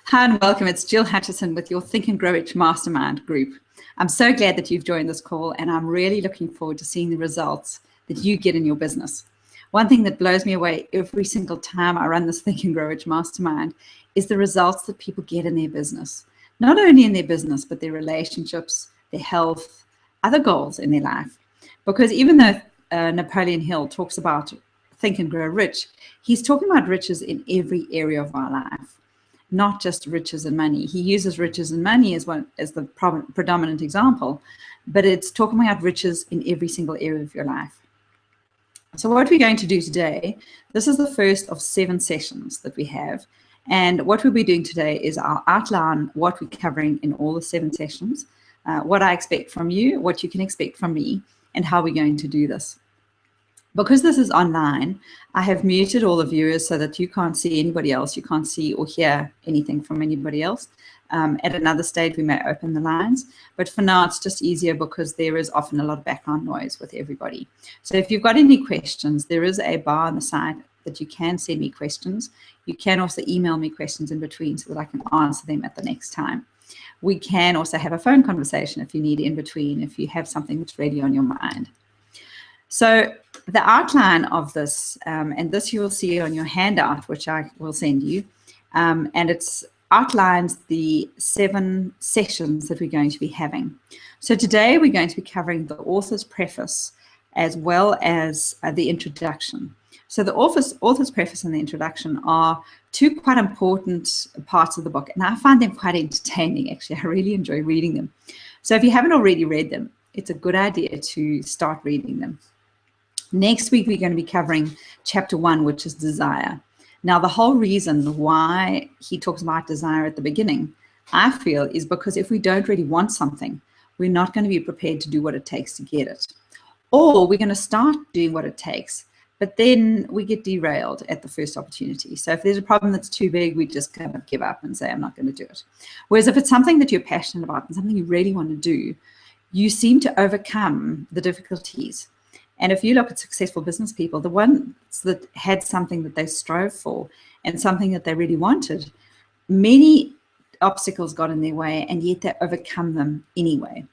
Hi and welcome. It's Jill Hutchison with your Think and Grow Rich Mastermind group. I'm so glad that you've joined this call, and I'm really looking forward to seeing the results that you get in your business. One thing that blows me away every single time I run this Think and Grow Rich Mastermind is the results that people get in their business. Not only in their business, but their relationships, their health, other goals in their life. Because even though Napoleon Hill talks about Think and Grow Rich, he's talking about riches in every area of our life. Not just riches and money. He uses riches and money as the predominant example, but it's talking about riches in every single area of your life. So what we're going to do today, this is the first of 7 sessions that we have. And what we'll be doing today is I'll outline what we're covering in all the 7 sessions, what I expect from you, what you can expect from me, and how we're going to do this. Because this is online, I have muted all the viewers so that you can't see anybody else. You can't see or hear anything from anybody else. At another stage, we may open the lines. But for now, it's just easier because there is often a lot of background noise with everybody. So if you've got any questions, there is a bar on the side that you can send me questions. You can also email me questions in between so that I can answer them at the next time. We can also have a phone conversation if you need in between, if you have something that's really on your mind. So the outline of this, and this you will see on your handout, which I will send you, and it outlines the 7 sessions that we're going to be having. So today we're going to be covering the author's preface as well as the introduction. So the author's preface and the introduction are 2 quite important parts of the book, and I find them quite entertaining, actually. I really enjoy reading them. So if you haven't already read them, it's a good idea to start reading them. Next week, we're going to be covering chapter 1, which is desire. Now, the whole reason why he talks about desire at the beginning, I feel, is because if we don't really want something, we're not going to be prepared to do what it takes to get it. Or we're going to start doing what it takes, but then we get derailed at the first opportunity. So if there's a problem that's too big, we just kind of give up and say, I'm not going to do it. Whereas if it's something that you're passionate about and something you really want to do, you seem to overcome the difficulties. And if you look at successful business people, the ones that had something that they strove for and something that they really wanted, many obstacles got in their way, and yet they overcome them anyway.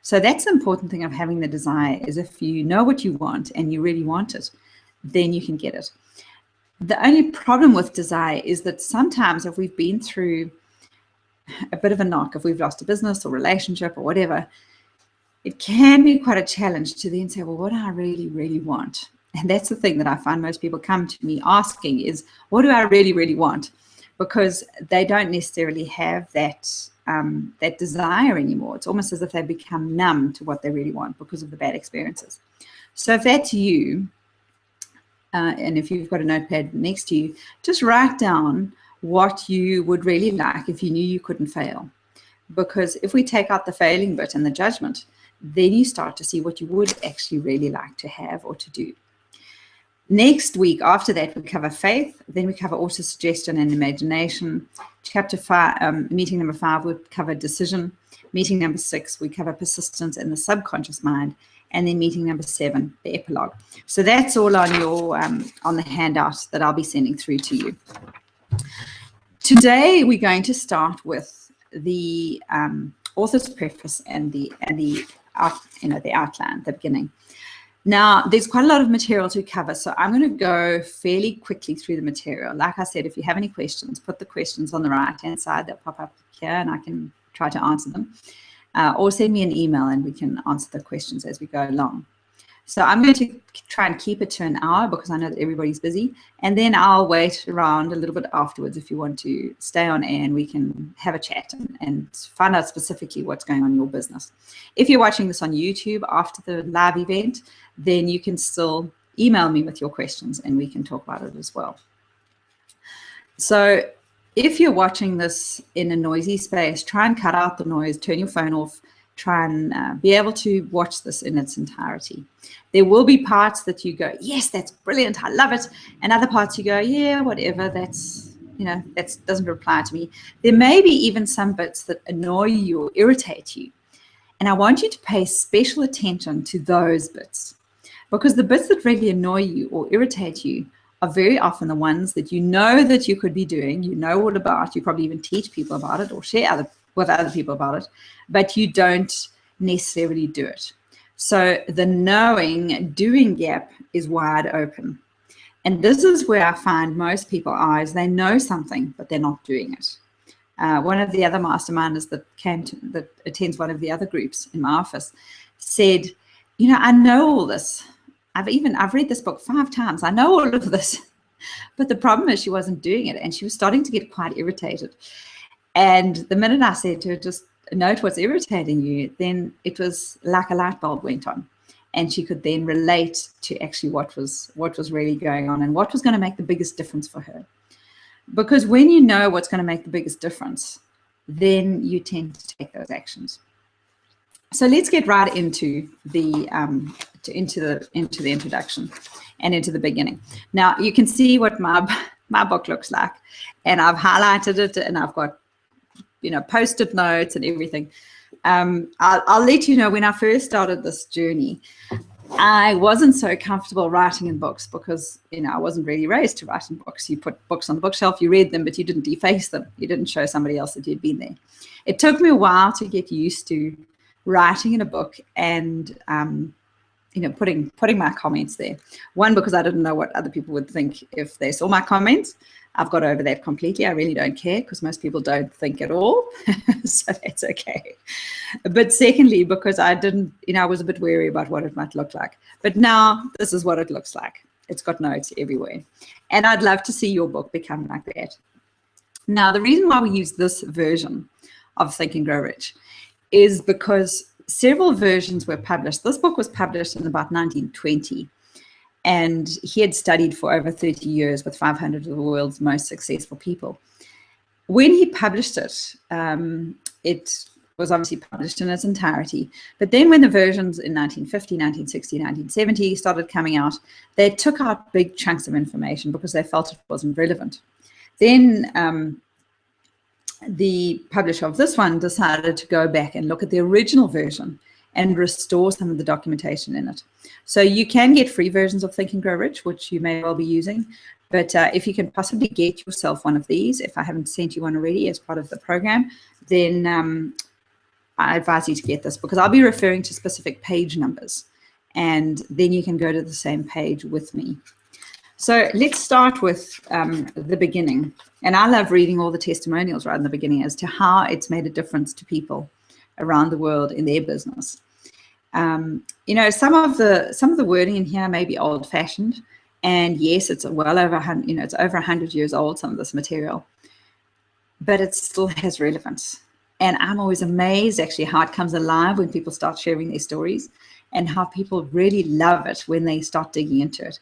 So that's the important thing of having the desire, is if you know what you want and you really want it, then you can get it. The only problem with desire is that sometimes if we've been through a bit of a knock, if we've lost a business or relationship or whatever, it can be quite a challenge to then say, well, what do I really, really want? And that's the thing that I find most people come to me asking is, what do I really, really want? Because they don't necessarily have that desire anymore. It's almost as if they become numb to what they really want because of the bad experiences. So if that's you, and if you've got a notepad next to you, just write down what you would really like if you knew you couldn't fail. Because if we take out the failing bit and the judgment, then you start to see what you would actually really like to have or to do. Next week, after that, we cover faith. Then we cover auto-suggestion and imagination. Chapter 5, meeting number 5, we cover decision. Meeting number 6, we cover persistence and the subconscious mind. And then meeting number 7, the epilogue. So that's all on your on the handout that I'll be sending through to you. Today, we're going to start with the author's preface and the outline, the beginning. Now, there's quite a lot of material to cover, so I'm going to go fairly quickly through the material. Like I said, if you have any questions, put the questions on the right-hand side. They'll pop up here, and I can try to answer them. Or send me an email, and we can answer the questions as we go along. So I'm going to try and keep it to an hour because I know that everybody's busy. And then I'll wait around a little bit afterwards if you want to stay on air, and we can have a chat and find out specifically what's going on in your business. If you're watching this on YouTube after the live event, then you can still email me with your questions and we can talk about it as well. So if you're watching this in a noisy space, try and cut out the noise, turn your phone off, try and be able to watch this in its entirety. There will be parts that you go, yes, that's brilliant, I love it. And other parts you go, yeah, whatever, that's, that doesn't apply to me. There may be even some bits that annoy you or irritate you. And I want you to pay special attention to those bits, because the bits that really annoy you or irritate you are very often the ones that you know that you could be doing, you know all about, you probably even teach people about it or share with other people about it, but you don't necessarily do it. So the knowing, doing gap is wide open. And this is where I find most people are, is they know something, but they're not doing it. One of the other masterminders that attends one of the other groups in my office said, you know, I know all this. I've read this book 5 times. I know all of this. But the problem is she wasn't doing it, and she was starting to get quite irritated. And the minute I said to her, just note what's irritating you, then it was like a light bulb went on. And she could then relate to actually what was really going on and what was going to make the biggest difference for her. Because when you know what's going to make the biggest difference, then you tend to take those actions. So let's get right into the introduction and into the beginning. Now you can see what my book looks like, and I've highlighted it, and I've got, you know, post-it notes and everything. I'll let you know, when I first started this journey, I wasn't so comfortable writing in books because, you know, I wasn't really raised to write in books. You put books on the bookshelf, you read them, but you didn't deface them. You didn't show somebody else that you'd been there. It took me a while to get used to writing in a book and, you know, putting my comments there. One, because I didn't know what other people would think if they saw my comments. I've got over that completely. I really don't care, because most people don't think at all. So that's okay. But secondly, because I didn't, you know, I was a bit wary about what it might look like. But now this is what it looks like. It's got notes everywhere. And I'd love to see your book become like that. Now, the reason why we use this version of Think and Grow Rich is because several versions were published. This book was published in about 1920. And he had studied for over 30 years with 500 of the world's most successful people. When he published it, it was obviously published in its entirety. But then when the versions in 1950, 1960, 1970 started coming out, they took out big chunks of information because they felt it wasn't relevant. Then the publisher of this one decided to go back and look at the original version and restore some of the documentation in it. So you can get free versions of Think and Grow Rich, which you may well be using. But if you can possibly get yourself one of these, if I haven't sent you one already as part of the program, then I advise you to get this, because I'll be referring to specific page numbers, and then you can go to the same page with me. So let's start with the beginning. And I love reading all the testimonials right in the beginning as to how it's made a difference to people around the world in their business. You know, some of the wording in here may be old-fashioned, and yes, it's well over 100, you know, it's over 100 years old, some of this material, but it still has relevance. And I'm always amazed actually how it comes alive when people start sharing their stories, and how people really love it when they start digging into it.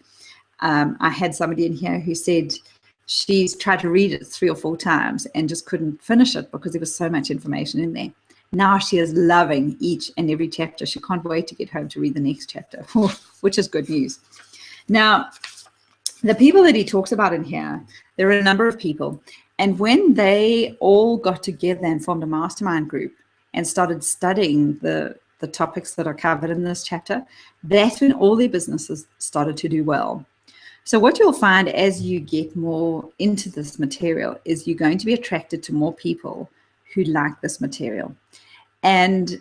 I had somebody in here who said she's tried to read it 3 or 4 times and just couldn't finish it because there was so much information in there. Now she is loving each and every chapter. She can't wait to get home to read the next chapter, which is good news. Now, the people that he talks about in here, there are a number of people. And when they all got together and formed a mastermind group and started studying the topics that are covered in this chapter, that's when all their businesses started to do well. So what you'll find as you get more into this material is you're going to be attracted to more people who like this material. And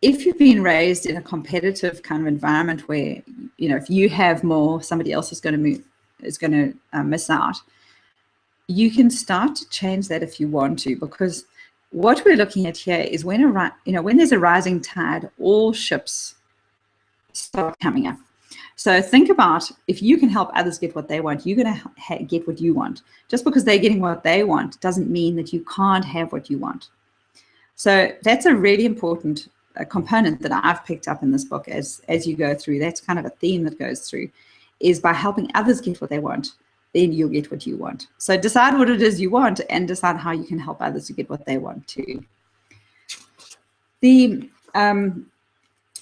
if you've been raised in a competitive kind of environment where, you know, if you have more, somebody else is going to miss out, you can start to change that if you want to, because what we're looking at here is when there's a rising tide, all ships start coming up. So think about, if you can help others get what they want, you're going to get what you want. Just because they're getting what they want doesn't mean that you can't have what you want. So that's a really important component that I've picked up in this book as you go through. That's kind of a theme that goes through, is by helping others get what they want, then you'll get what you want. So decide what it is you want and decide how you can help others to get what they want too.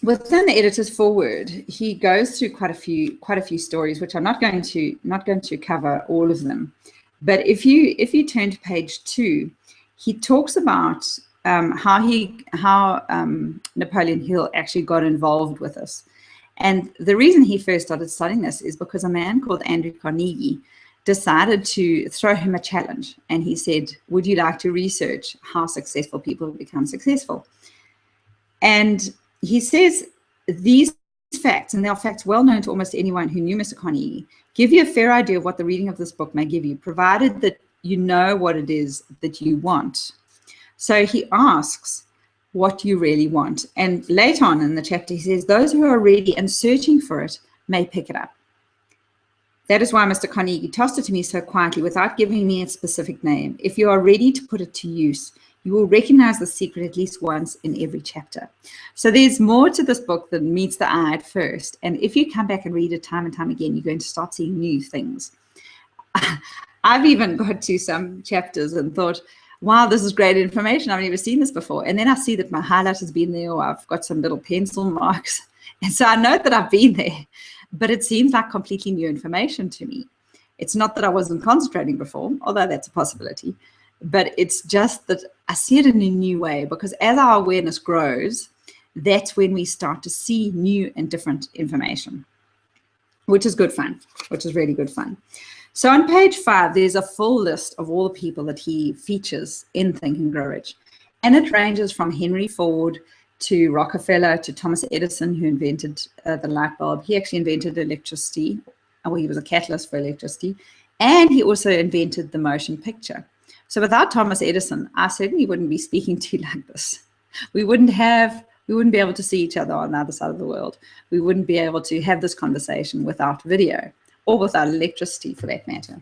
Within the editor's foreword, he goes through quite a few stories, which I'm not going to cover all of them. But if you turn to page 2, he talks about how Napoleon Hill actually got involved with us. And the reason he first started studying this is because a man called Andrew Carnegie decided to throw him a challenge. And he said, would you like to research how successful people become successful? And he says these facts, and they are facts well known to almost anyone who knew Mr. Carnegie, give you a fair idea of what the reading of this book may give you, provided that you know what it is that you want. So he asks what you really want. And later on in the chapter, he says, those who are ready and searching for it may pick it up. That is why Mr. Carnegie tossed it to me so quietly without giving me a specific name. If you are ready to put it to use, you will recognize the secret at least once in every chapter. So there's more to this book than meets the eye at first. And if you come back and read it time and time again, you're going to start seeing new things. I've even got to some chapters and thought, wow, this is great information. I've never seen this before. And then I see that my highlight has been there, or I've got some little pencil marks. And so I know that I've been there, but it seems like completely new information to me. It's not that I wasn't concentrating before, although that's a possibility, but it's just that I see it in a new way, because as our awareness grows, that's when we start to see new and different information, which is good fun, which is really good fun. So on page 5, there's a full list of all the people that he features in Think and Grow Rich. And it ranges from Henry Ford to Rockefeller to Thomas Edison, who invented the light bulb. He actually invented electricity, or he was a catalyst for electricity. And he also invented the motion picture. So without Thomas Edison, I certainly wouldn't be speaking to you like this. We wouldn't be able to see each other on the other side of the world. We wouldn't be able to have this conversation without video, or without electricity for that matter.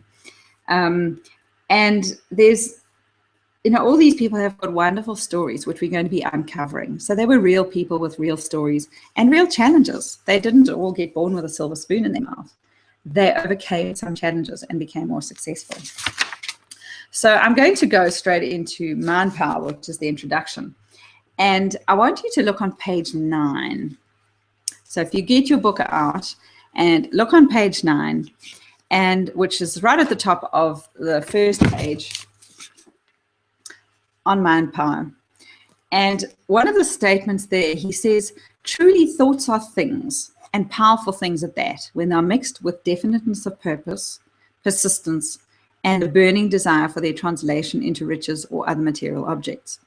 And there's, all these people have got wonderful stories, which we're going to be uncovering. So they were real people with real stories and real challenges. They didn't all get born with a silver spoon in their mouth. They overcame some challenges and became more successful. So I'm going to go straight into Mind Power, which is the introduction. And I want you to look on page 9. So if you get your book out and look on page 9, and which is right at the top of the first page on Mind Power. And one of the statements there, he says, truly thoughts are things, and powerful things at that, when they're mixed with definiteness of purpose, persistence, and a burning desire for their translation into riches or other material objects.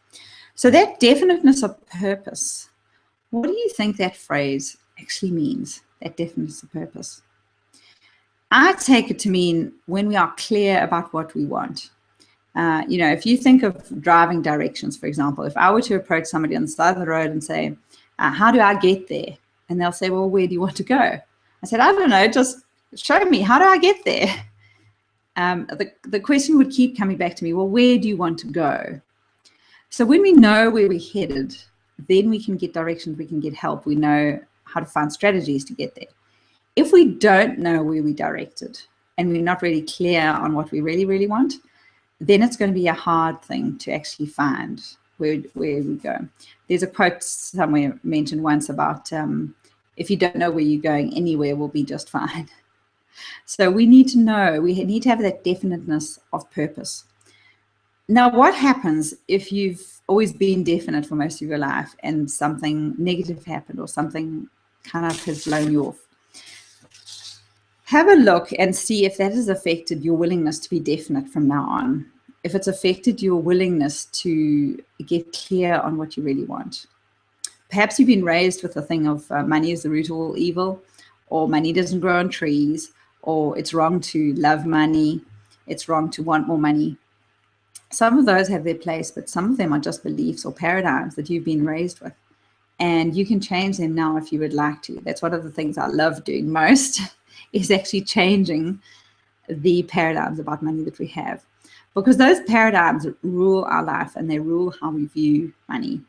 So that definiteness of purpose, what do you think that phrase actually means, that definiteness of purpose? I take it to mean when we are clear about what we want. If you think of driving directions, for example, if I were to approach somebody on the side of the road and say, how do I get there? And they'll say, well, where do you want to go? I said, I don't know, just show me, how do I get there? The question would keep coming back to me, well, where do you want to go? So when we know where we're headed, then we can get directions, we can get help, we know how to find strategies to get there. If we don't know where we're directed and we're not really clear on what we really, really want, then it's going to be a hard thing to actually find where we go. There's a quote somewhere mentioned once about if you don't know where you're going, anywhere will be just fine. So we need to know, we need to have that definiteness of purpose. Now, what happens if you've always been definite for most of your life and something negative happened or something kind of has blown you off? Have a look and see if that has affected your willingness to be definite from now on. If it's affected your willingness to get clear on what you really want. Perhaps you've been raised with the thing of money is the root of all evil, or money doesn't grow on trees, or it's wrong to love money, it's wrong to want more money. Some of those have their place, but some of them are just beliefs or paradigms that you've been raised with. And you can change them now if you would like to. That's one of the things I love doing most, is actually changing the paradigms about money that we have. Because those paradigms rule our life and they rule how we view money.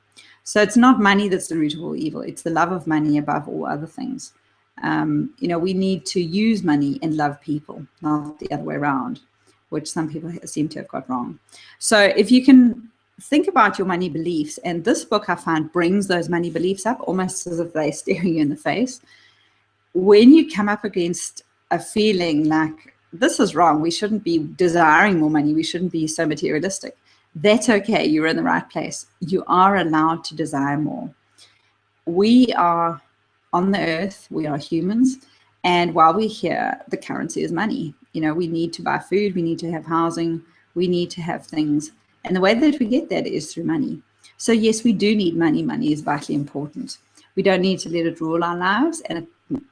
So it's not money that's the root of all evil. It's the love of money above all other things. We need to use money and love people, not the other way around, which some people seem to have got wrong. So if you can think about your money beliefs, and this book I find brings those money beliefs up almost as if they're staring you in the face. When you come up against a feeling like, this is wrong, we shouldn't be desiring more money, we shouldn't be so materialistic, that's okay, you're in the right place. You are allowed to desire more. We are on the earth, we are humans. And while we're here, the currency is money. You know, we need to buy food, we need to have housing, we need to have things. And the way that we get that is through money. So yes, we do need money. Money is vitally important. We don't need to let it rule our lives, and it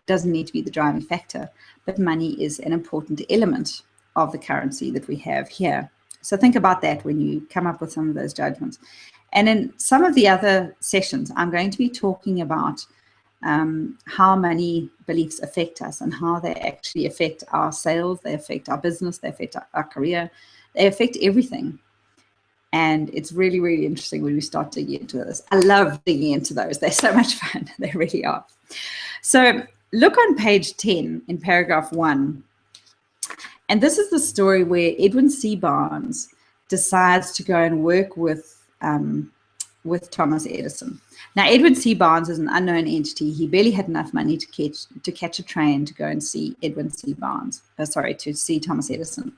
doesn't need to be the driving factor, but money is an important element of the currency that we have here. So think about that when you come up with some of those judgments. And in some of the other sessions, I'm going to be talking about how money beliefs affect us and how they actually affect our sales, they affect our business, they affect our career, they affect everything. And it's really, really interesting when we start digging into this. I love digging into those. They're so much fun. They really are. So look on page 10 in paragraph 1. And this is the story where Edwin C. Barnes decides to go and work with Thomas Edison. Now, Edwin C. Barnes is an unknown entity. He barely had enough money to catch a train to go and see to see Thomas Edison.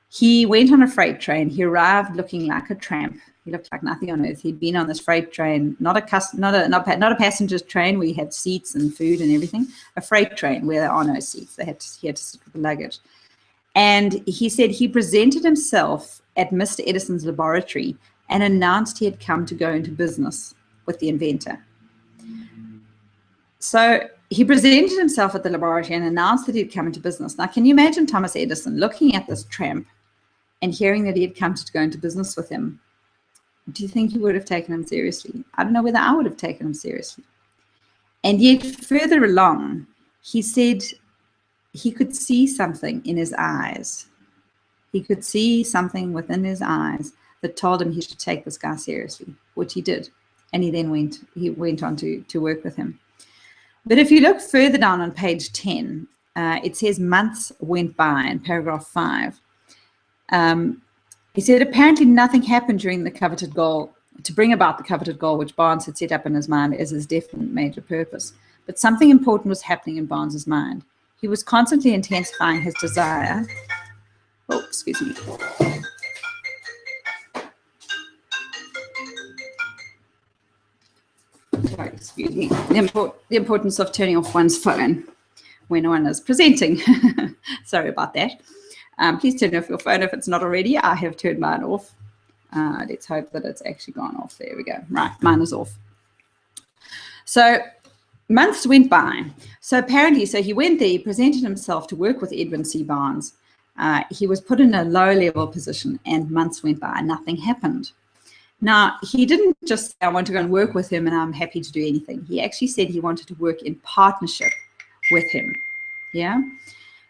He went on a freight train. He arrived looking like a tramp. He looked like nothing on earth. He'd been on this freight train, not a passenger train where you had seats and food and everything. A freight train where there are no seats. He had to sit with the luggage. And he said he presented himself at Mr. Edison's laboratory and announced he had come to go into business with the inventor. So he presented himself at the laboratory and announced that he'd come into business. Now, can you imagine Thomas Edison looking at this tramp and hearing that he had come to go into business with him? Do you think he would have taken him seriously? I don't know whether I would have taken him seriously. And yet further along, he said he could see something in his eyes. He could see something within his eyes that told him he should take this guy seriously, which he did. And he then went on to work with him. But if you look further down on page 10, it says months went by in paragraph 5. He said apparently nothing happened during the coveted goal to bring about the coveted goal which Barnes had set up in his mind as his definite major purpose. But something important was happening in Barnes's mind. He was constantly intensifying his desire. Oh, excuse me. Sorry, excuse me. The importance of turning off one's phone when one is presenting. Sorry about that. Please turn off your phone if it's not already. I have turned mine off. Let's hope that it's actually gone off. There we go. Right, mine is off. So months went by. So apparently, he went there, he presented himself to work with Edwin C. Barnes. He was put in a low-level position, and months went by, and nothing happened. Now, he didn't just say, I want to go and work with him, and I'm happy to do anything. He actually said he wanted to work in partnership with him. Yeah?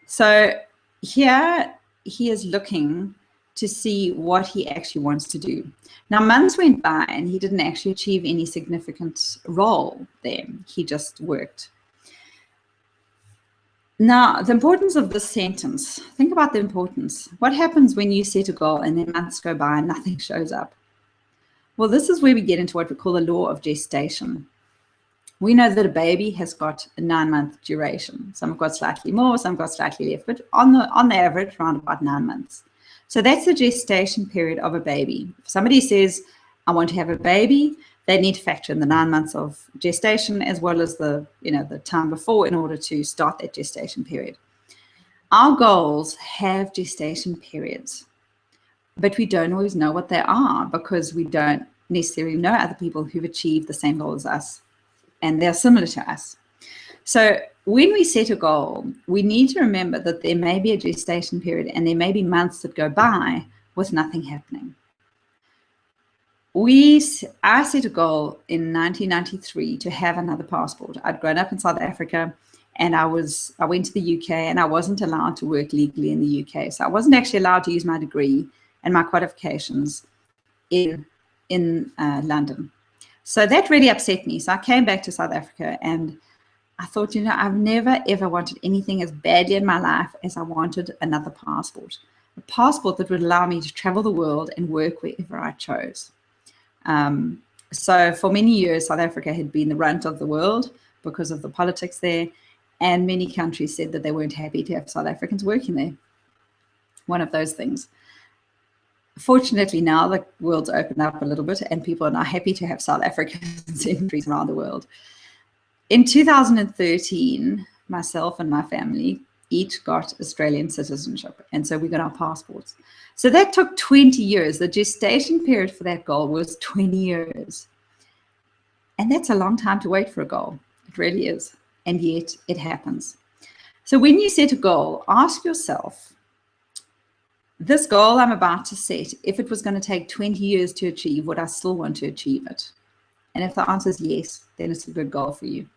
So here he is looking to see what he actually wants to do. Now, months went by and he didn't actually achieve any significant role there. He just worked. Now, the importance of this sentence, think about the importance. What happens when you set a goal and then months go by and nothing shows up? Well, this is where we get into what we call the law of gestation. We know that a baby has got a 9-month duration. Some have got slightly more, some have got slightly less, but on the average, around about 9 months. So that's the gestation period of a baby. If somebody says, I want to have a baby, they need to factor in the 9 months of gestation as well as the time before in order to start that gestation period. Our goals have gestation periods, but we don't always know what they are because we don't necessarily know other people who've achieved the same goal as us and they're similar to us. So when we set a goal, we need to remember that there may be a gestation period and there may be months that go by with nothing happening. I set a goal in 1993 to have another passport. I'd grown up in South Africa and I went to the UK and I wasn't allowed to work legally in the UK. So I wasn't actually allowed to use my degree and my qualifications in London. So that really upset me. So I came back to South Africa and I thought, I've never, ever wanted anything as badly in my life as I wanted another passport. A passport that would allow me to travel the world and work wherever I chose. So for many years, South Africa had been the runt of the world because of the politics there. And many countries said that they weren't happy to have South Africans working there. One of those things. Fortunately, now the world's opened up a little bit and people are now happy to have South Africans in countries around the world. In 2013, myself and my family each got Australian citizenship. And so we got our passports. So that took 20 years. The gestation period for that goal was 20 years. And that's a long time to wait for a goal. It really is. And yet it happens. So when you set a goal, ask yourself, this goal I'm about to set, if it was going to take 20 years to achieve, would I still want to achieve it? And if the answer is yes, then it's a good goal for you.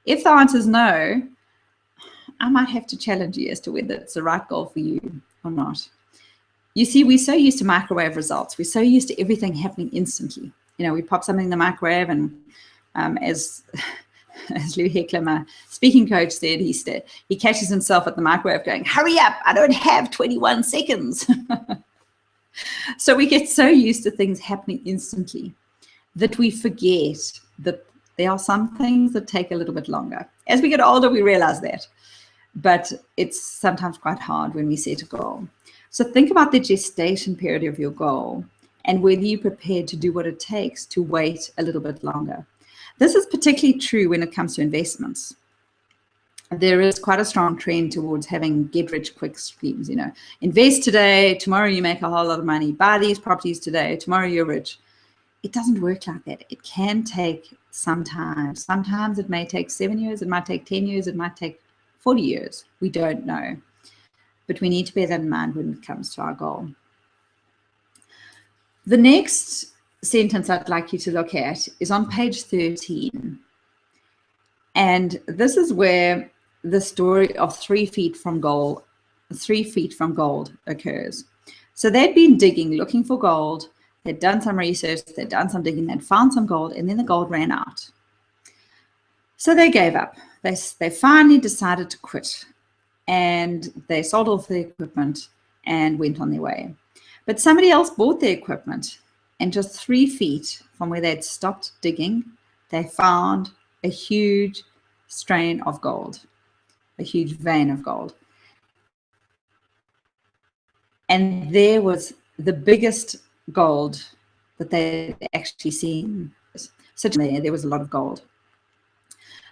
If the answer is no, I might have to challenge you as to whether it's the right goal for you or not. You see, we're so used to microwave results. We're so used to everything happening instantly. You know, we pop something in the microwave, and as Lou Heckler, my speaking coach, said, he catches himself at the microwave going, hurry up, I don't have 21 seconds. So we get so used to things happening instantly that we forget that there are some things that take a little bit longer. As we get older, we realize that. But it's sometimes quite hard when we set a goal. So think about the gestation period of your goal and whether you're prepared to do what it takes to wait a little bit longer. This is particularly true when it comes to investments. There is quite a strong trend towards having get-rich-quick schemes. You know, invest today, tomorrow you make a whole lot of money. Buy these properties today, tomorrow you're rich. It doesn't work like that. It can take some time. Sometimes it may take 7 years, it might take 10 years, it might take 40 years. We don't know. But we need to bear that in mind when it comes to our goal. The next sentence I'd like you to look at is on page 13. And this is where the story of 3 feet from gold occurs. So they'd been digging, looking for gold. They'd done some research, they'd done some digging, they'd found some gold, and then the gold ran out. So they gave up. They finally decided to quit, and they sold off the equipment and went on their way. But somebody else bought the equipment, and just 3 feet from where they'd stopped digging, they found a huge strain of gold, a huge vein of gold. And there was the biggest gold that they'd actually seen. So there was a lot of gold.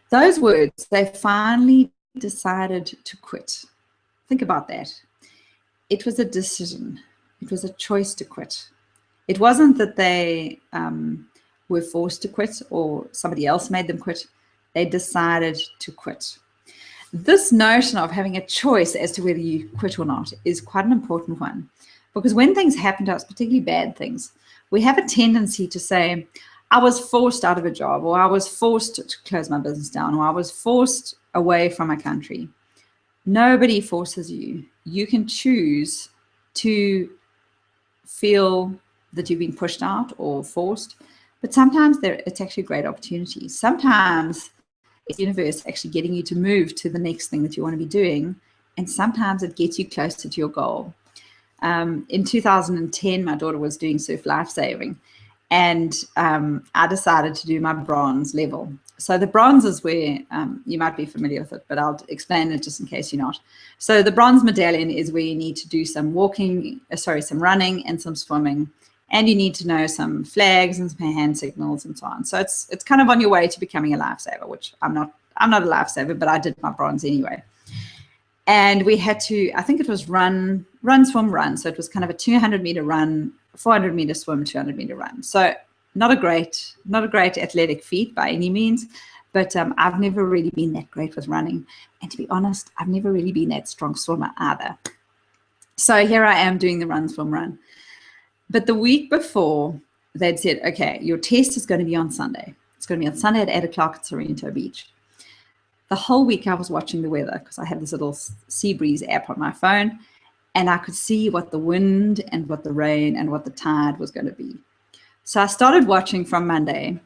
Those words, they finally decided to quit. Think about that. It was a decision. It was a choice to quit. It wasn't that they were forced to quit or somebody else made them quit. They decided to quit. This notion of having a choice as to whether you quit or not is quite an important one, because when things happen to us, particularly bad things, we have a tendency to say, I was forced out of a job, or I was forced to close my business down, or I was forced away from my country. Nobody forces you. You can choose to feel that you've been pushed out or forced, but sometimes it's actually a great opportunity. Sometimes it's the universe actually getting you to move to the next thing that you want to be doing, and sometimes it gets you closer to your goal. In 2010, my daughter was doing surf lifesaving, and I decided to do my bronze level. So the bronze is where you might be familiar with it, but I'll explain it just in case you're not. So the bronze medallion is where you need to do some some running and some swimming, and you need to know some flags and some hand signals and so on. So it's kind of on your way to becoming a lifesaver, which I'm not a lifesaver, but I did my bronze anyway. And we had to, I think it was run, swim, run. So it was kind of a 200-meter run, 400-meter swim, 200-meter run. So not a great athletic feat by any means, but I've never really been that great with running. And to be honest, I've never really been that strong swimmer either. So here I am doing the run, swim, run. But the week before, they'd said, okay, your test is going to be on Sunday. It's going to be on Sunday at 8 o'clock at Sorrento Beach. The whole week I was watching the weather because I had this little Sea Breeze app on my phone, and I could see what the wind and what the rain and what the tide was going to be. So I started watching from Monday,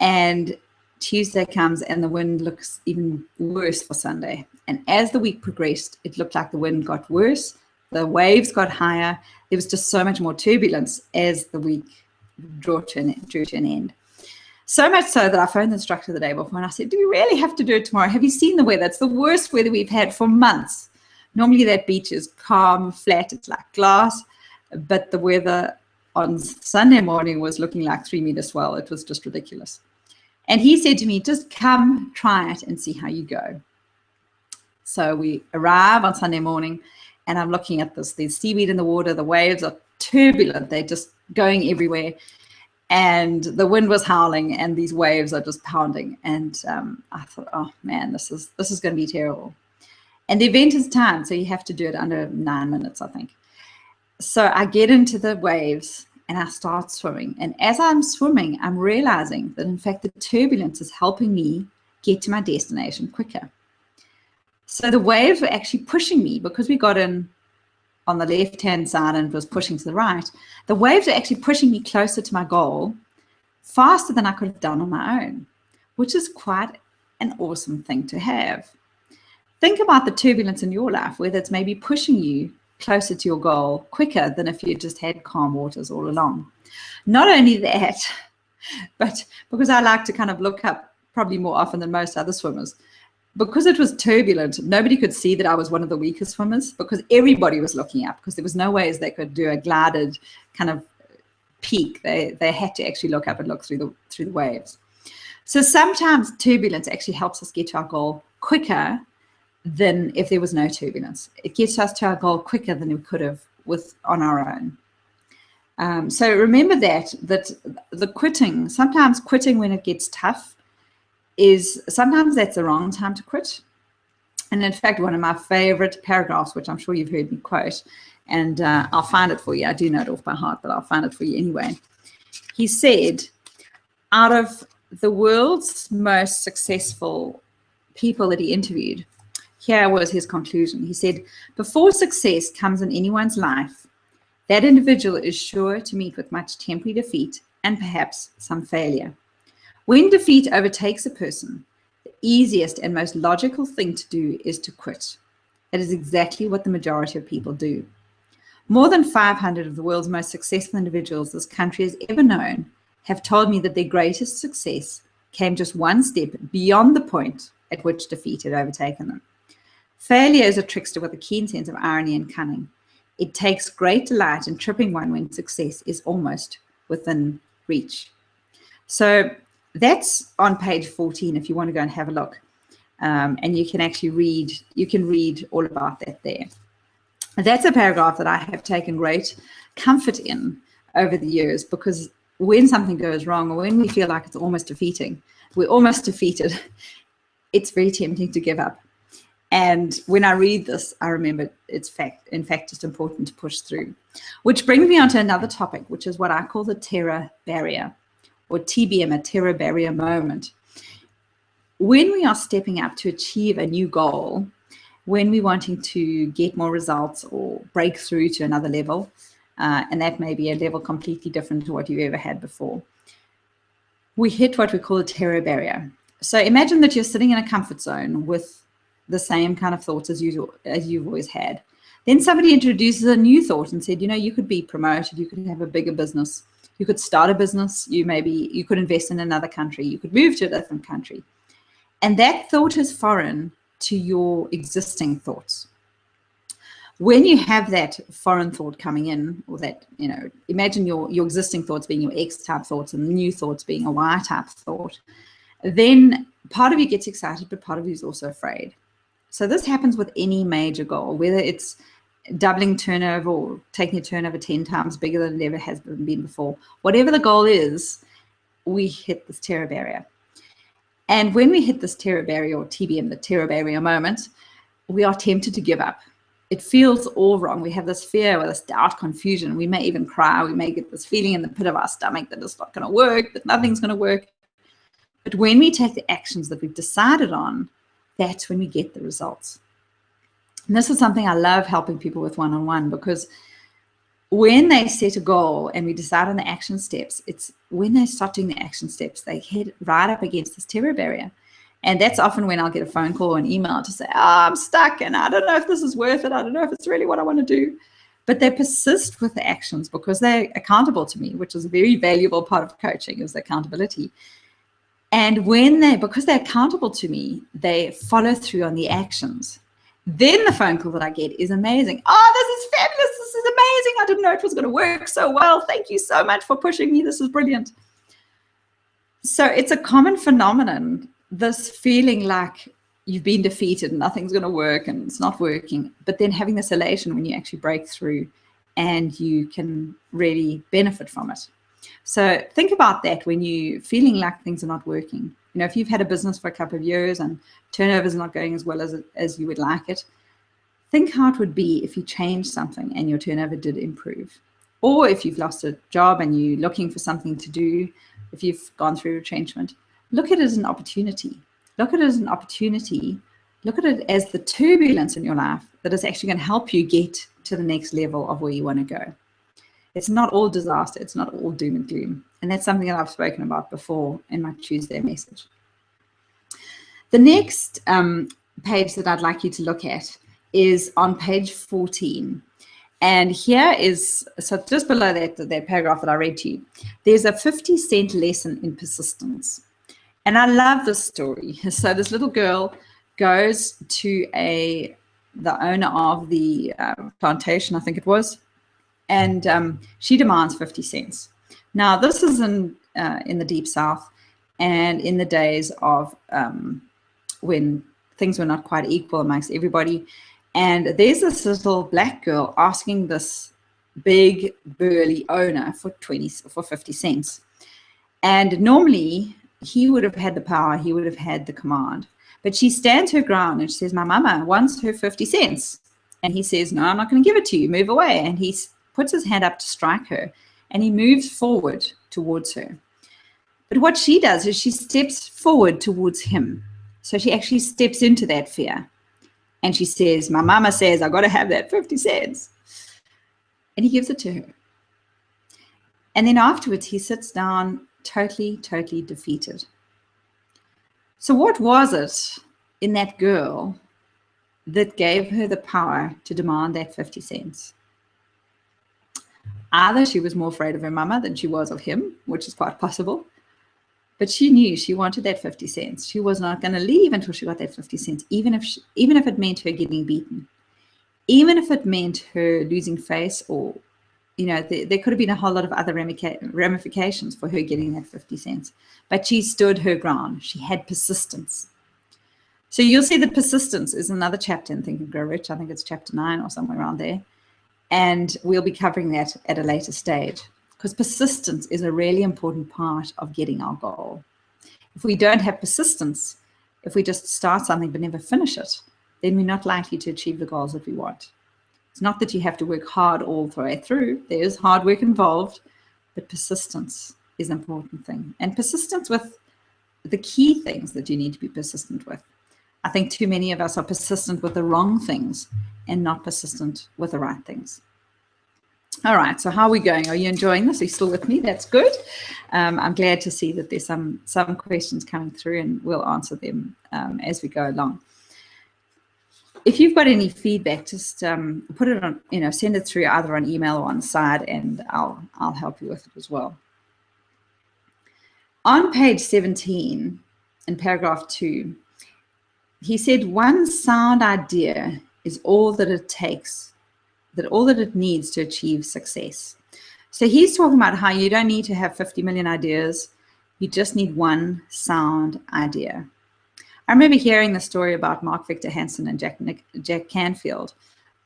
and Tuesday comes and the wind looks even worse for Sunday. And as the week progressed, it looked like the wind got worse. The waves got higher. There was just so much more turbulence as the week drew to an end. So much so that I phoned the instructor the day before and I said, do we really have to do it tomorrow? Have you seen the weather? It's the worst weather we've had for months. Normally that beach is calm, flat, it's like glass, but the weather on Sunday morning was looking like 3-meter swell. It was just ridiculous. And he said to me, just come try it and see how you go. So we arrive on Sunday morning, and I'm looking at this. There's seaweed in the water. The waves are turbulent. They're just going everywhere. And the wind was howling, and these waves are just pounding. And I thought, oh, man, this is going to be terrible. And the event is timed, so you have to do it under 9 minutes, I think. So I get into the waves, and I start swimming. And as I'm swimming, I'm realizing that, in fact, the turbulence is helping me get to my destination quicker. So the waves were actually pushing me, because we got in on the left-hand side and was pushing to the right. The waves were actually pushing me closer to my goal faster than I could have done on my own, which is quite an awesome thing to have. Think about the turbulence in your life, whether it's maybe pushing you closer to your goal quicker than if you just had calm waters all along. Not only that, but because I like to kind of look up probably more often than most other swimmers, because it was turbulent, nobody could see that I was one of the weakest swimmers, because everybody was looking up, because there was no ways they could do a glided kind of peak. They had to actually look up and look through the waves. So sometimes turbulence actually helps us get to our goal quicker than if there was no turbulence. It gets us to our goal quicker than we could have on our own. So remember that the quitting, sometimes quitting when it gets tough, sometimes that's the wrong time to quit. And in fact, one of my favorite paragraphs, which I'm sure you've heard me quote, and I'll find it for you. I do know it off by heart, but I'll find it for you anyway. He said, out of the world's most successful people that he interviewed, here was his conclusion. He said, before success comes in anyone's life, that individual is sure to meet with much temporary defeat and perhaps some failure. When defeat overtakes a person, the easiest and most logical thing to do is to quit. It is exactly what the majority of people do. More than 500 of the world's most successful individuals this country has ever known have told me that their greatest success came just one step beyond the point at which defeat had overtaken them. Failure is a trickster with a keen sense of irony and cunning. It takes great delight in tripping one when success is almost within reach. So that's on page 14 if you want to go and have a look. And you can actually read all about that there. That's a paragraph that I have taken great comfort in over the years, because when something goes wrong, or when we feel like it's almost defeating, we're almost defeated, it's very tempting to give up. And when I read this, I remember it's in fact just important to push through. Which brings me on to another topic, which is what I call the terror barrier, or TBM, a terror barrier moment. When we are stepping up to achieve a new goal, when we're wanting to get more results or break through to another level, and that may be a level completely different to what you've ever had before, we hit what we call a terror barrier. So imagine that you're sitting in a comfort zone with the same kind of thoughts as you've always had. Then somebody introduces a new thought and said, you could be promoted, you could have a bigger business, you could start a business, you could invest in another country, you could move to a different country. And that thought is foreign to your existing thoughts. When you have that foreign thought coming in, or that, imagine your existing thoughts being your X type thoughts and the new thoughts being a Y type thought, then part of you gets excited, but part of you is also afraid. So this happens with any major goal, whether it's doubling turnover or taking a turnover 10 times bigger than it ever has been before. Whatever the goal is, we hit this terror barrier. And when we hit this terror barrier, or TBM, the terror barrier moment, we are tempted to give up. It feels all wrong. We have this fear or this doubt, confusion. We may even cry. We may get this feeling in the pit of our stomach that it's not going to work, that nothing's going to work. But when we take the actions that we've decided on, that's when we get the results. And this is something I love helping people with one-on-one, because when they set a goal and we decide on the action steps, it's when they start doing the action steps, they head right up against this terror barrier. And that's often when I'll get a phone call or an email to say, I'm stuck and I don't know if this is worth it. I don't know if it's really what I want to do. But they persist with the actions because they're accountable to me, which is a very valuable part of coaching, is accountability. And because they're accountable to me, they follow through on the actions. Then the phone call that I get is amazing. Oh, this is fabulous. This is amazing. I didn't know it was going to work so well. Thank you so much for pushing me. This is brilliant. So it's a common phenomenon, this feeling like you've been defeated and nothing's going to work and it's not working, but then having this elation when you actually break through and you can really benefit from it. So think about that when you're feeling like things are not working. You know, if you've had a business for a couple of years and turnover is not going as well as you would like it, think how it would be if you changed something and your turnover did improve. Or if you've lost a job and you're looking for something to do, if you've gone through retrenchment, look at it as an opportunity. Look at it as an opportunity. Look at it as the turbulence in your life that is actually going to help you get to the next level of where you want to go. It's not all disaster. It's not all doom and gloom. And that's something that I've spoken about before in my Tuesday message. The next page that I'd like you to look at is on page 14. And here is, so just below that paragraph that I read to you, there's a 50-cent lesson in persistence. And I love this story. So this little girl goes to the owner of the plantation, I think it was, and she demands 50 cents. Now, this is in the Deep South and in the days of when things were not quite equal amongst everybody. And there's this little black girl asking this big burly owner for 50 cents. And normally he would have had the power, he would have had the command. But she stands her ground and she says, my mama wants her 50 cents. And he says, no, I'm not going to give it to you, move away. And he puts his hand up to strike her and he moves forward towards her. But what she does is she steps forward towards him. So she actually steps into that fear. And she says, my mama says, I got to have that 50 cents. And he gives it to her. And then afterwards, he sits down totally, totally defeated. So what was it in that girl that gave her the power to demand that 50 cents? Either she was more afraid of her mama than she was of him, which is quite possible. But she knew she wanted that 50 cents. She was not going to leave until she got that 50 cents, even if it meant her getting beaten, even if it meant her losing face, or, you know, there could have been a whole lot of other ramifications for her getting that 50 cents. But she stood her ground. She had persistence. So you'll see that persistence is another chapter in Think and Grow Rich. I think it's chapter 9 or somewhere around there. And we'll be covering that at a later stage, because persistence is a really important part of getting our goal. If we don't have persistence, if we just start something but never finish it, then we're not likely to achieve the goals that we want. It's not that you have to work hard all the way through. There is hard work involved, but persistence is an important thing. And persistence with the key things that you need to be persistent with. I think too many of us are persistent with the wrong things and not persistent with the right things. All right, so how are we going? Are you enjoying this? Are you still with me? That's good. I'm glad to see that there's some questions coming through, and we'll answer them as we go along. If you've got any feedback, just put it on, send it through either on email or on the side, and I'll help you with it as well. On page 17, in paragraph 2, he said, one sound idea is all that it takes, all that it needs to achieve success. So he's talking about how you don't need to have 50 million ideas. You just need one sound idea. I remember hearing the story about Mark Victor Hansen and Jack Canfield.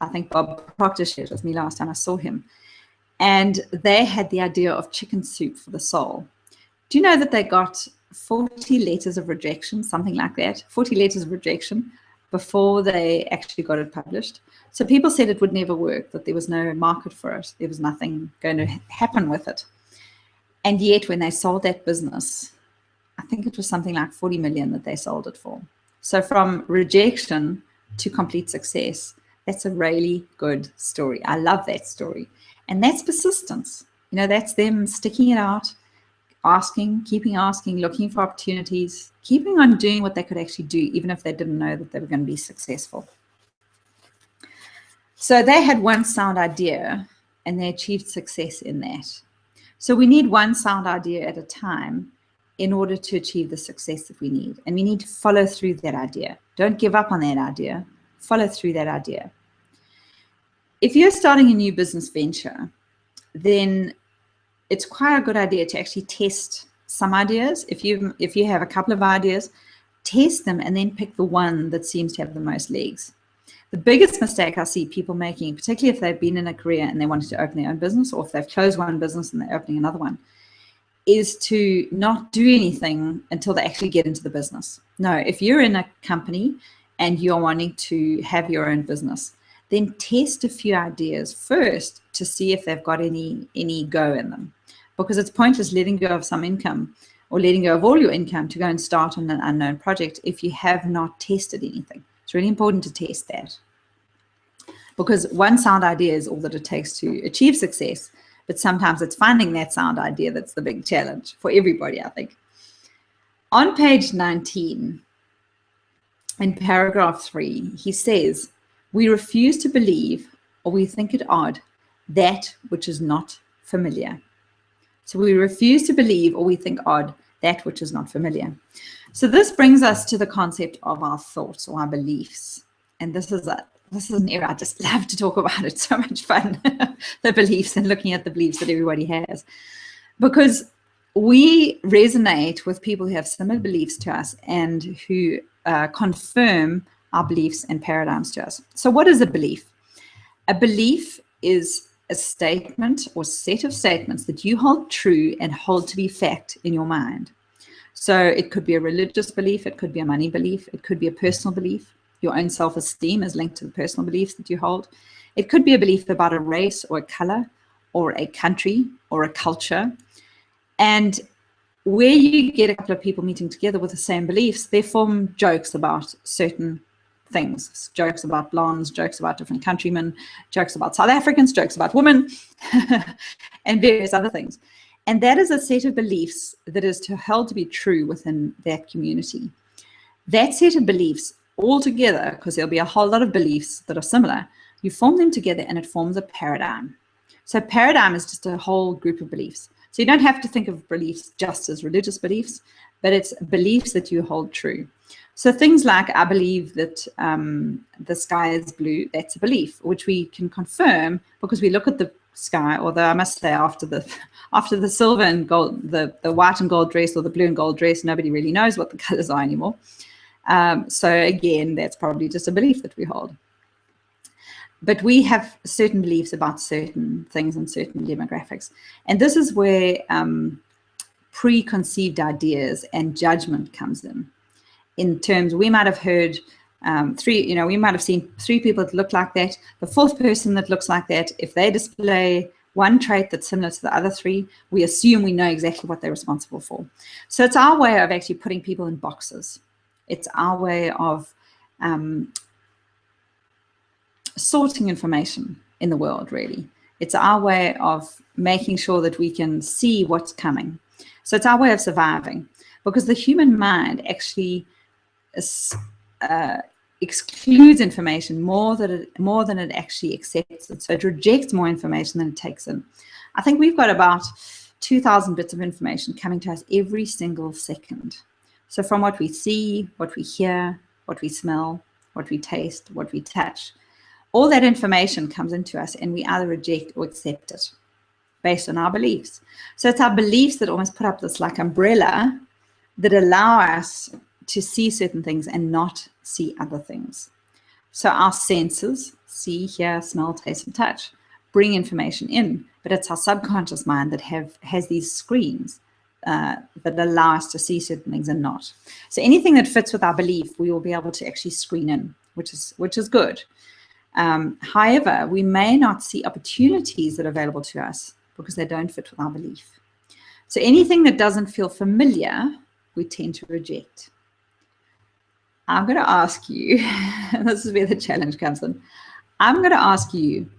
I think Bob Proctor shared with me last time I saw him. And they had the idea of chicken soup for the soul. Do you know that they got 40 letters of rejection, something like that, 40 letters of rejection before they actually got it published? So people said it would never work, that there was no market for it. There was nothing going to happen with it. And yet when they sold that business, I think it was something like 40 million that they sold it for. So from rejection to complete success, that's a really good story. I love that story. And that's persistence. That's them sticking it out, asking, keeping asking, looking for opportunities, keeping on doing what they could actually do, even if they didn't know that they were going to be successful. So they had one sound idea and they achieved success in that. So we need one sound idea at a time in order to achieve the success that we need. And we need to follow through that idea. Don't give up on that idea. Follow through that idea. If you're starting a new business venture, then it's quite a good idea to actually test some ideas. If you have a couple of ideas, test them and then pick the one that seems to have the most legs. The biggest mistake I see people making, particularly if they've been in a career and they wanted to open their own business, or if they've closed one business and they're opening another one, is to not do anything until they actually get into the business. No, if you're in a company and you're wanting to have your own business, then test a few ideas first to see if they've got any go in them. Because it's pointless letting go of some income or letting go of all your income to go and start on an unknown project if you have not tested anything. It's really important to test that. Because one sound idea is all that it takes to achieve success, but sometimes it's finding that sound idea that's the big challenge for everybody, I think. On page 19, in paragraph 3, he says, we refuse to believe, or we think it odd, that which is not familiar. So we refuse to believe, or we think odd, that which is not familiar. So this brings us to the concept of our thoughts or our beliefs. And this is an area I just love to talk about. It's so much fun, the beliefs, and looking at the beliefs that everybody has. Because we resonate with people who have similar beliefs to us and who confirm our beliefs and paradigms to us. So what is a belief? A belief is a statement or set of statements that you hold true and hold to be fact in your mind. So it could be a religious belief, it could be a money belief, it could be a personal belief. Your own self-esteem is linked to the personal beliefs that you hold. It could be a belief about a race or a color or a country or a culture. And where you get a couple of people meeting together with the same beliefs, they form jokes about certain things, jokes about blondes, jokes about different countrymen, jokes about South Africans, jokes about women, and various other things. And that is a set of beliefs that is held to be true within that community. That set of beliefs all together, because there'll be a whole lot of beliefs that are similar, you form them together and it forms a paradigm. So paradigm is just a whole group of beliefs. So you don't have to think of beliefs just as religious beliefs, but it's beliefs that you hold true. So things like, I believe that the sky is blue, that's a belief, which we can confirm because we look at the sky, although I must say after the silver and gold, the white and gold dress or the blue and gold dress, nobody really knows what the colors are anymore. So again, that's probably just a belief that we hold. But we have certain beliefs about certain things and certain demographics. And this is where preconceived ideas and judgment comes in terms, we might have heard we might have seen 3 people that look like that. The 4th person that looks like that, if they display one trait that's similar to the other 3, we assume we know exactly what they're responsible for. So it's our way of actually putting people in boxes. It's our way of sorting information in the world, really. It's our way of making sure that we can see what's coming. So it's our way of surviving, because the human mind actually excludes information more than it actually accepts it. So it rejects more information than it takes in. I think we've got about 2,000 bits of information coming to us every single second. So from what we see, what we hear, what we smell, what we taste, what we touch, all that information comes into us and we either reject or accept it based on our beliefs. So it's our beliefs that almost put up this like umbrella that allow us to see certain things and not see other things. So our senses, see, hear, smell, taste, and touch, bring information in, but it's our subconscious mind that has these screens that allow us to see certain things and not. So anything that fits with our belief, we will be able to actually screen in, which is good. However, we may not see opportunities that are available to us because they don't fit with our belief. So anything that doesn't feel familiar, we tend to reject. I'm going to ask you, and this is where the challenge comes in. I'm going to ask you,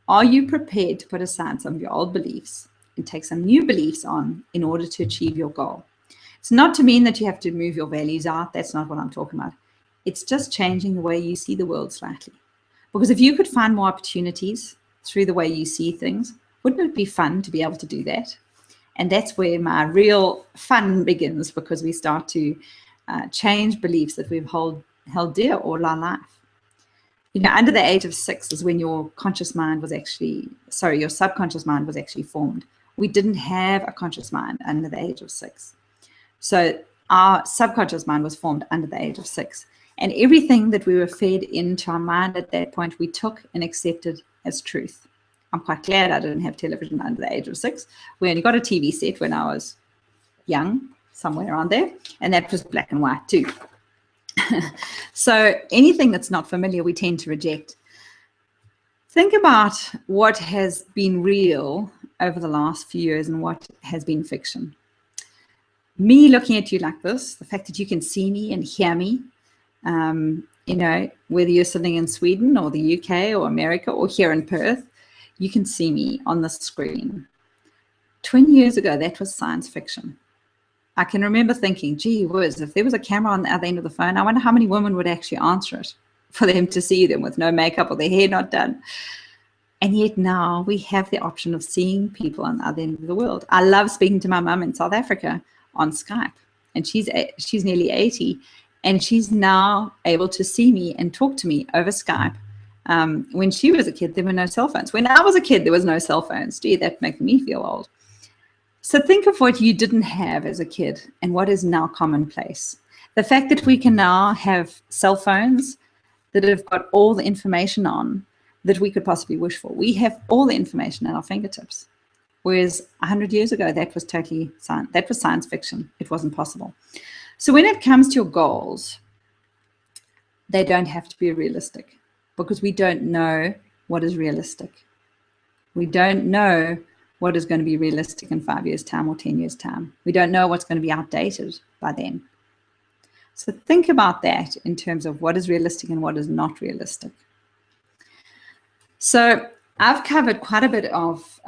are you prepared to put aside some of your old beliefs and take some new beliefs on in order to achieve your goal? It's not to mean that you have to move your values out. That's not what I'm talking about. It's just changing the way you see the world slightly. Because if you could find more opportunities through the way you see things, wouldn't it be fun to be able to do that? And that's where my real fun begins, because we start to change beliefs that we've held dear all our life. You know, under the age of 6 is when your subconscious mind was actually formed. we didn't have a conscious mind under the age of 6. So our subconscious mind was formed under the age of 6. And everything that we were fed into our mind at that point, we took and accepted as truth. I'm quite glad I didn't have television under the age of 6. We only got a TV set when I was young, somewhere around there, and that was black and white too. So anything that's not familiar, we tend to reject. Think about what has been real over the last few years and what has been fiction. Me looking at you like this, the fact that you can see me and hear me, you know, whether you're sitting in Sweden or the UK or America or here in Perth, you can see me on the screen. 20 years ago, that was science fiction. I can remember thinking, gee whiz, if there was a camera on the other end of the phone, I wonder how many women would actually answer it for them to see them with no makeup or their hair not done. And yet now we have the option of seeing people on the other end of the world. I love speaking to my mum in South Africa on Skype, and she's nearly 80, and she's now able to see me and talk to me over Skype. When she was a kid, there were no cell phones. When I was a kid, there was no cell phones. Gee, that makes me feel old. So think of what you didn't have as a kid and what is now commonplace. The fact that we can now have cell phones that have got all the information on that we could possibly wish for. We have all the information at our fingertips. Whereas 100 years ago, that was totally science. That was science fiction. It wasn't possible. So when it comes to your goals, they don't have to be realistic because we don't know what is realistic. We don't know what is going to be realistic in 5 years' time or 10 years' time. We don't know what's going to be outdated by then. So think about that in terms of what is realistic and what is not realistic. So I've covered quite a bit of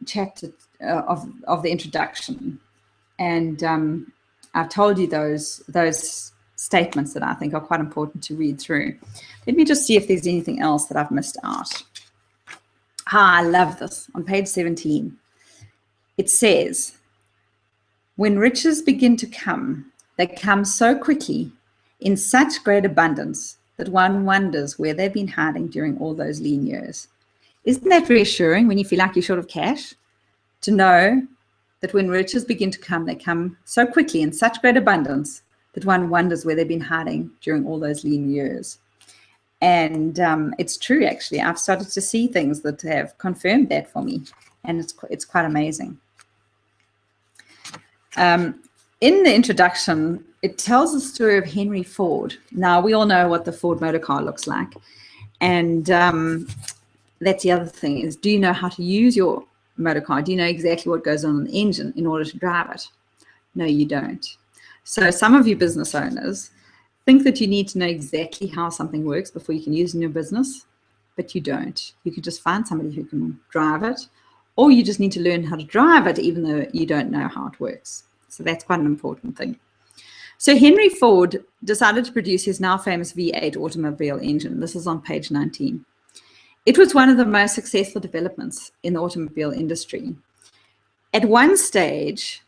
chapter of the introduction, and I've told you those statements that I think are quite important to read through. Let me just see if there's anything else that I've missed out. I love this. On page 17, it says, when riches begin to come, they come so quickly in such great abundance that one wonders where they've been hiding during all those lean years. Isn't that reassuring when you feel like you're short of cash? To know that when riches begin to come, they come so quickly in such great abundance that one wonders where they've been hiding during all those lean years. And it's true, actually. I've started to see things that have confirmed that for me, and it's quite amazing. In the introduction, it tells the story of Henry Ford. Now, we all know what the Ford motor car looks like, and that's the other thing is, do you know how to use your motor car? Do you know exactly what goes on in the engine in order to drive it? No, you don't. So some of you business owners think that you need to know exactly how something works before you can use it in your business, but you don't. You can just find somebody who can drive it, or you just need to learn how to drive it even though you don't know how it works. So that's quite an important thing. So Henry Ford decided to produce his now famous V8 automobile engine. This is on page 19. It was one of the most successful developments in the automobile industry. At one stage,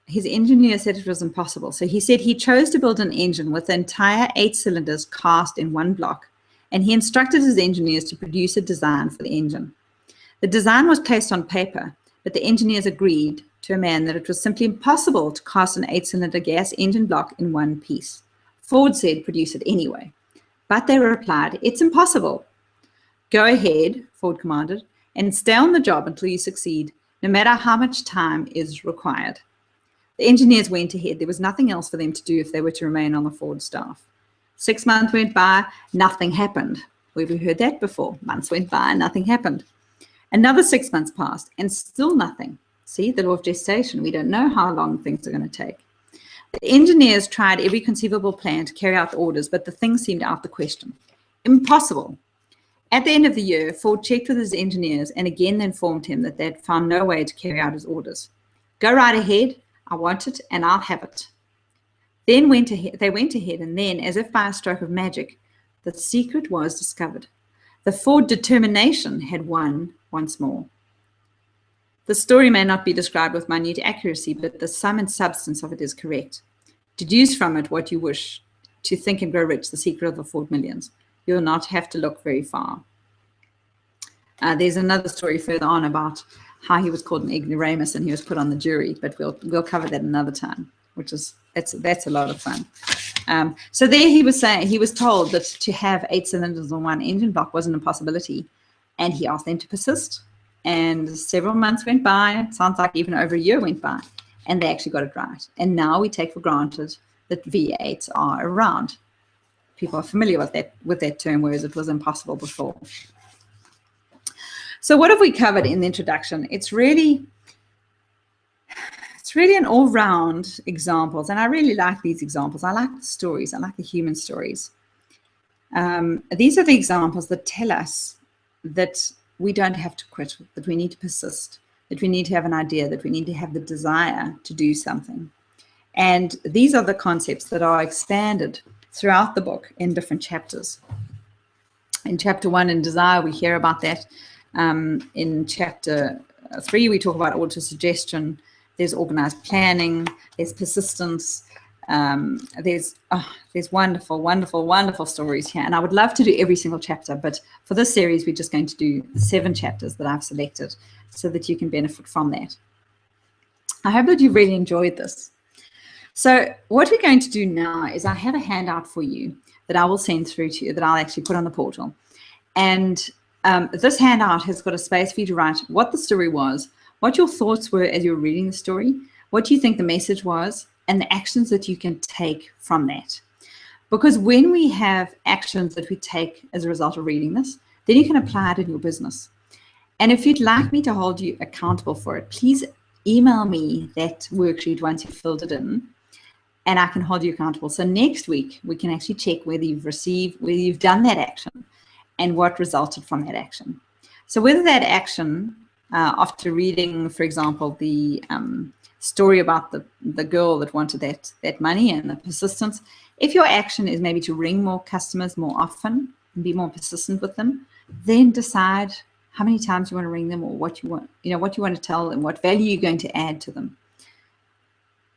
his engineer said it was impossible. So he said he chose to build an engine with the entire 8 cylinders cast in one block, and he instructed his engineers to produce a design for the engine. The design was placed on paper, but the engineers agreed to a man that it was simply impossible to cast an 8-cylinder gas engine block in one piece. Ford said, produce it anyway. But they replied, it's impossible. Go ahead, Ford commanded, and stay on the job until you succeed, no matter how much time is required. The engineers went ahead. There was nothing else for them to do if they were to remain on the Ford staff. 6 months went by, nothing happened. We've heard that before. Months went by, nothing happened. Another 6 months passed, and still nothing. See, the law of gestation. We don't know how long things are going to take. The engineers tried every conceivable plan to carry out the orders, but the thing seemed out the question. Impossible. At the end of the year, Ford checked with his engineers and again informed him that they had found no way to carry out his orders. Go right ahead. I want it, and I'll have it. Then they went ahead, and then, as if by a stroke of magic, the secret was discovered. The Ford determination had won once more. The story may not be described with minute accuracy, but the sum and substance of it is correct. Deduce from it what you wish to think and grow rich, the secret of the Ford millions. You'll not have to look very far. There's another story further on about how he was called an ignoramus and he was put on the jury, but we'll cover that another time, which is that's a lot of fun. So there he was saying, he was told that to have 8 cylinders on one engine block was an impossibility, and he asked them to persist. And several months went by. It sounds like even over a year went by, and they actually got it right. And now we take for granted that V8s are around. People are familiar with that term, whereas it was impossible before. So what have we covered in the introduction? It's really an all-round examples, and I really like these examples. I like the stories. I like the human stories. These are the examples that tell us that we don't have to quit, that we need to persist, that we need to have an idea, that we need to have the desire to do something. And these are the concepts that are expanded throughout the book in different chapters. In chapter 1 in Desire, we hear about that. In chapter 3, we talk about autosuggestion. There's organized planning, there's persistence, there's wonderful, wonderful, wonderful stories here. And I would love to do every single chapter, but for this series, we're just going to do 7 chapters that I've selected so that you can benefit from that. I hope that you've really enjoyed this. So what we're going to do now is I have a handout for you that I will send through to you, that I'll actually put on the portal. And this handout has got a space for you to write what the story was, what your thoughts were as you were reading the story, what you think the message was, and the actions that you can take from that. Because when we have actions that we take as a result of reading this, then you can apply it in your business. And if you'd like me to hold you accountable for it, please email me that worksheet once you've filled it in, and I can hold you accountable. So next week, we can actually check whether you've done that action and what resulted from that action. So whether that action, after reading, for example, the story about the girl that wanted that money and the persistence, if your action is maybe to ring more customers more often and be more persistent with them, then decide how many times you want to ring them, or what you want, what you want to tell them, what value you're going to add to them.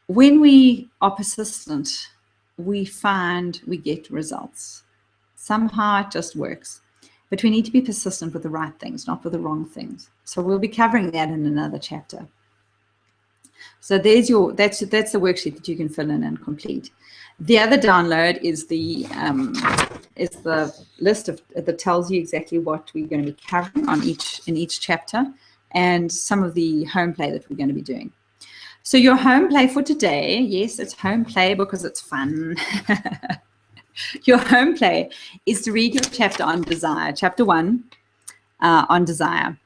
When we are persistent, we find we get results. Somehow it just works. But we need to be persistent with the right things, not with the wrong things. So we'll be covering that in another chapter. So that's the worksheet that you can fill in and complete. The other download is the list that tells you exactly what we're going to be covering in each chapter, and some of the home play that we're going to be doing. So your home play for today, yes, it's home play because it's fun. Your home play is to read your chapter on desire, chapter 1 on desire,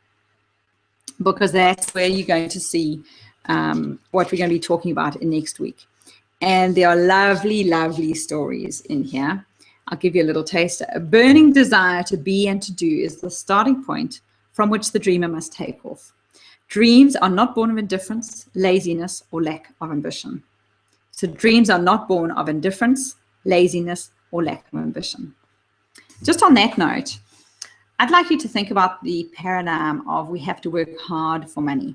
because that's where you're going to see what we're going to be talking about in next week. And there are lovely, lovely stories in here. I'll give you a little taster. A burning desire to be and to do is the starting point from which the dreamer must take off. Dreams are not born of indifference, laziness, or lack of ambition. So dreams are not born of indifference, laziness, or lack of ambition. Just on that note, I'd like you to think about the paradigm of we have to work hard for money.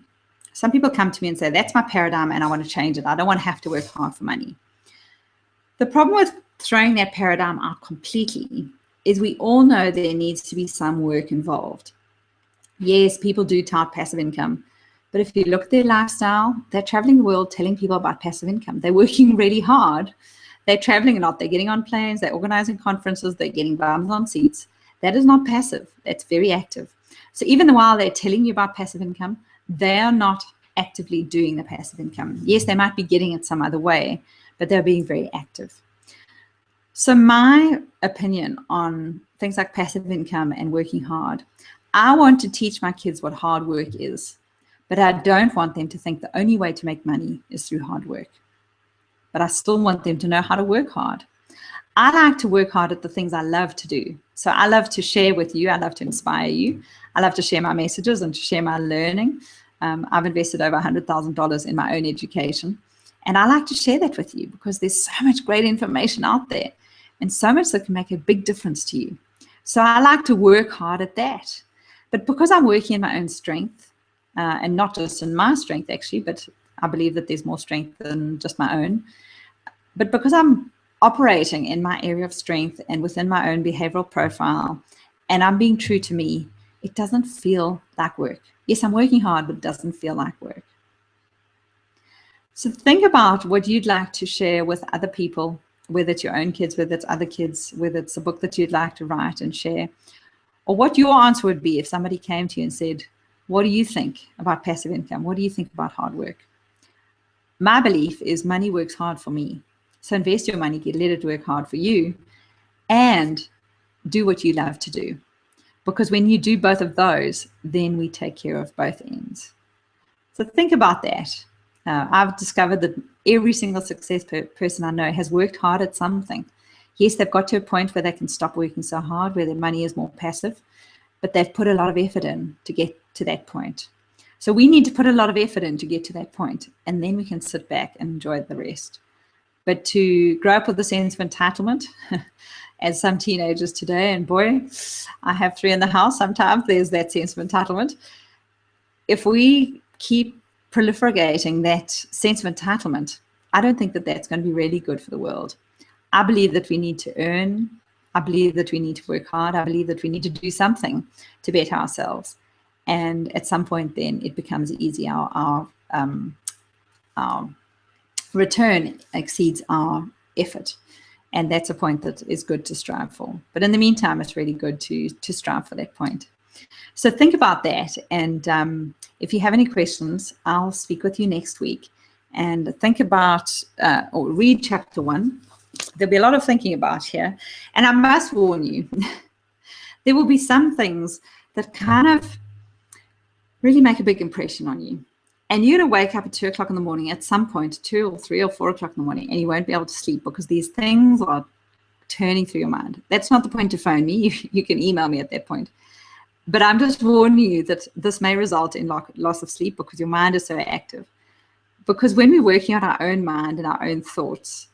Some people come to me and say, that's my paradigm and I want to change it. I don't want to have to work hard for money. The problem with throwing that paradigm out completely is we all know there needs to be some work involved. Yes, people do tout passive income, but if you look at their lifestyle, they're traveling the world telling people about passive income. They're working really hard. They're traveling a lot. They're getting on planes. They're organizing conferences. They're getting bums on seats. That is not passive. That's very active. So even while they're telling you about passive income, they are not actively doing the passive income. Yes, they might be getting it some other way, but they're being very active. So my opinion on things like passive income and working hard, I want to teach my kids what hard work is, but I don't want them to think the only way to make money is through hard work. But I still want them to know how to work hard. I like to work hard at the things I love to do. So I love to share with you. I love to inspire you. I love to share my messages and to share my learning. I've invested over $100,000 in my own education. And I like to share that with you because there's so much great information out there and so much that can make a big difference to you. So I like to work hard at that. But because I'm working in my own strength, and not just in my strength actually, but I believe that there's more strength than just my own. But because I'm operating in my area of strength and within my own behavioral profile, and I'm being true to me, it doesn't feel like work. Yes, I'm working hard, but it doesn't feel like work. So think about what you'd like to share with other people, whether it's your own kids, whether it's other kids, whether it's a book that you'd like to write and share, or what your answer would be if somebody came to you and said, what do you think about passive income? What do you think about hard work? My belief is money works hard for me. So invest your money, let it work hard for you, and do what you love to do. Because when you do both of those, then we take care of both ends. So think about that. I've discovered that every single success person I know has worked hard at something. Yes, they've got to a point where they can stop working so hard, where their money is more passive, but they've put a lot of effort in to get to that point. So we need to put a lot of effort in to get to that point, and then we can sit back and enjoy the rest. But to grow up with a sense of entitlement, as some teenagers today, and boy, I have 3 in the house, sometimes there's that sense of entitlement. If we keep proliferating that sense of entitlement, I don't think that that's going to be really good for the world. I believe that we need to earn. I believe that we need to work hard. I believe that we need to do something to better ourselves. And at some point then it becomes easy. Our return exceeds our effort. And that's a point that is good to strive for. But in the meantime, it's really good to strive for that point. So think about that. And if you have any questions, I'll speak with you next week. And think about or read chapter 1. There'll be a lot of thinking about here. And I must warn you, there will be some things that kind of really make a big impression on you. And you're going to wake up at 2 o'clock in the morning at some point, 2 or 3 or 4 o'clock in the morning, and you won't be able to sleep because these things are turning through your mind. That's not the point to phone me. You can email me at that point. But I'm just warning you that this may result in loss of sleep because your mind is so active. Because when we're working on our own mind and our own thoughts,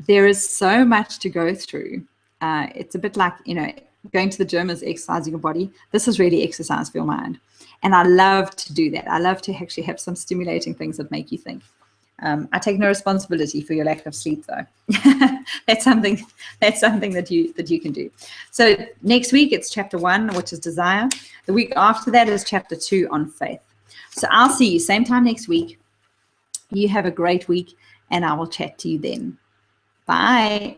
there is so much to go through. It's a bit like, going to the gym is exercising your body. This is really exercise for your mind. And I love to do that. I love to actually have some stimulating things that make you think. I take no responsibility for your lack of sleep, though. That's something that you can do. So next week it's chapter 1, which is desire. The week after that is chapter 2 on faith. So I'll see you same time next week. You have a great week, and I will chat to you then. Bye.